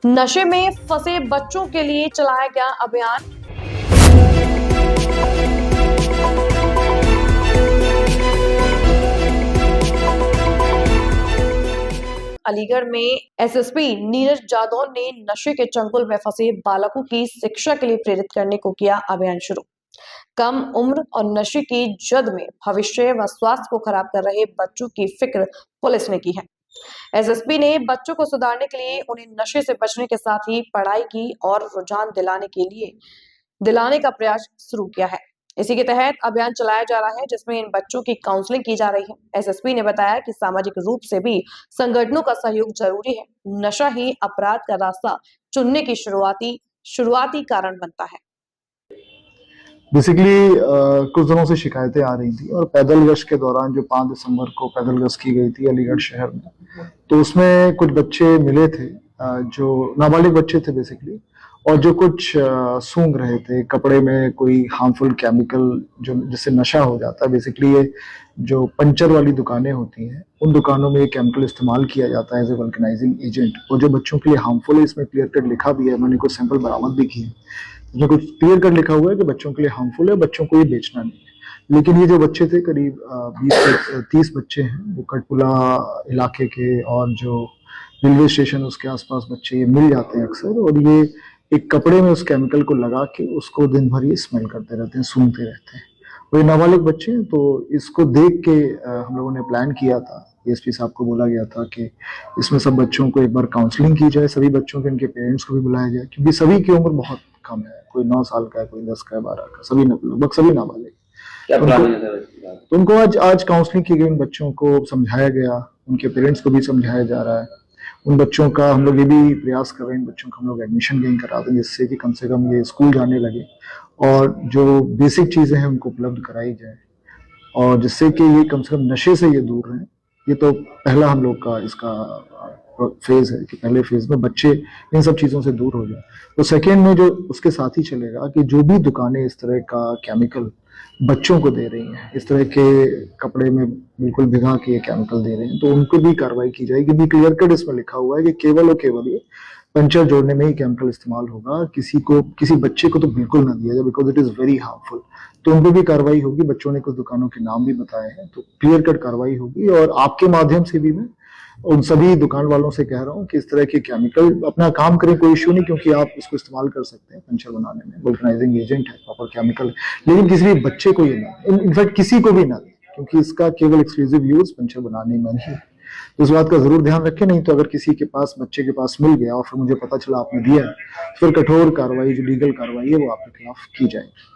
नशे में फंसे बच्चों के लिए चलाया गया अभियान। अलीगढ़ में एसएसपी नीरज जादौन ने नशे के चंगुल में फंसे बालकों की शिक्षा के लिए प्रेरित करने को किया अभियान शुरू। कम उम्र और नशे की जद में भविष्य व स्वास्थ्य को खराब कर रहे बच्चों की फिक्र पुलिस ने की है। एसएसपी ने बच्चों को सुधारने के लिए उन्हें नशे से बचने के साथ ही पढ़ाई की और रुझान दिलाने का प्रयास शुरू किया है। इसी के तहत अभियान चलाया जा रहा है, जिसमें इन बच्चों की काउंसलिंग की जा रही है। एसएसपी ने बताया कि सामाजिक रूप से भी संगठनों का सहयोग जरूरी है। नशा ही अपराध का रास्ता चुनने की शुरुआती कारण बनता है। बेसिकली कुछ दिनों से शिकायतें आ रही थी और पैदल गश्त के दौरान जो 5 दिसंबर को पैदल गश्त की गई थी अलीगढ़ शहर में, तो उसमें कुछ बच्चे मिले थे जो नाबालिग बच्चे थे बेसिकली, और जो कुछ सूंघ रहे थे कपड़े में कोई हार्मफुल केमिकल जो जिससे नशा हो जाता है। बेसिकली ये जो पंचर वाली दुकानें होती हैं उन दुकानों में ये केमिकल इस्तेमाल किया जाता है एज ए वल्कनाइजिंग एजेंट, और जो बच्चों के लिए हार्मफुल है इसमें क्लियर कट लिखा भी है। मैंने कुछ सैंपल बरामद भी किए, इसमें कुछ क्लियर कट लिखा हुआ है कि बच्चों के लिए हार्मफुल है, बच्चों को ये बेचना नहीं है। लेकिन ये जो बच्चे थे करीब 20 से 30 बच्चे हैं, वो कटपुला इलाके के और जो रेलवे स्टेशन उसके आसपास बच्चे ये मिल जाते हैं अक्सर, और ये एक कपड़े में उस केमिकल को लगा के उसको दिन भर ये स्मेल करते रहते हैं, सूंघते रहते हैं। वो नाबालिग बच्चे हैं, तो इसको देख के हम लोगों ने प्लान किया था। एसपी साहब को बोला गया था कि इसमें सब बच्चों को एक बार काउंसलिंग की जाए, सभी बच्चों के इनके पेरेंट्स को भी बुलाया जाए, क्योंकि सभी की उम्र बहुत कम है। कोई 9 साल का है, कोई 10 का है, 12 का, सभी लगभग सभी नाबालिग। तो उनको आज काउंसलिंग की गई, उन बच्चों को समझाया गया, उनके पेरेंट्स को भी समझाया जा रहा है। उन बच्चों का हम लोग ये भी प्रयास कर रहे हैं, इन बच्चों का हम लोग एडमिशन गेन करा दें, जिससे कि कम से कम ये स्कूल जाने लगे और जो बेसिक चीजें हैं उनको उपलब्ध कराई जाए, और जिससे कि ये कम से कम नशे से ये दूर रहें। ये तो पहला हम लोग का इसका फेज है कि पहले फेज में बच्चे इन सब चीजों से दूर हो जाए। तो सेकेंड में जो उसके साथ ही चलेगा कि जो भी दुकानें इस तरह का केमिकल बच्चों को दे रही हैं, इस तरह के कपड़े में बिल्कुल भिगा के केमिकल दे रहे हैं, तो उनको भी कार्रवाई की जाएगी। भी क्लियर कट इसमें लिखा हुआ है कि केवल और केवल ये पंचर जोड़ने में ही केमिकल इस्तेमाल होगा, किसी बच्चे को तो बिल्कुल ना दिया जाए, because it is very harmful. तो उन पर भी कार्रवाई होगी। बच्चों ने कुछ दुकानों के नाम भी बताए हैं, तो क्लियर कट कार्रवाई होगी। और आपके माध्यम से भी मैं उन सभी दुकान वालों से कह रहा हूँ कि इस तरह के केमिकल अपना काम करें, कोई इश्यू नहीं, क्योंकि आप इसको इस्तेमाल कर सकते हैं पंचर बनाने में, वल्कनाइजिंग एजेंट है, प्रॉपर केमिकल है। लेकिन किसी भी बच्चे को ये ना, इनफैक्ट किसी को भी ना दें, क्योंकि इसका केवल एक्सक्लूसिव यूज पंचर बनाने में ही है। तो इस बात का जरूर ध्यान रखें, नहीं तो अगर किसी के पास, बच्चे के पास मिल गया और फिर मुझे पता चला आपने दिया, फिर कठोर कार्रवाई, जो लीगल कार्रवाई है वो आपके खिलाफ की जाएगी।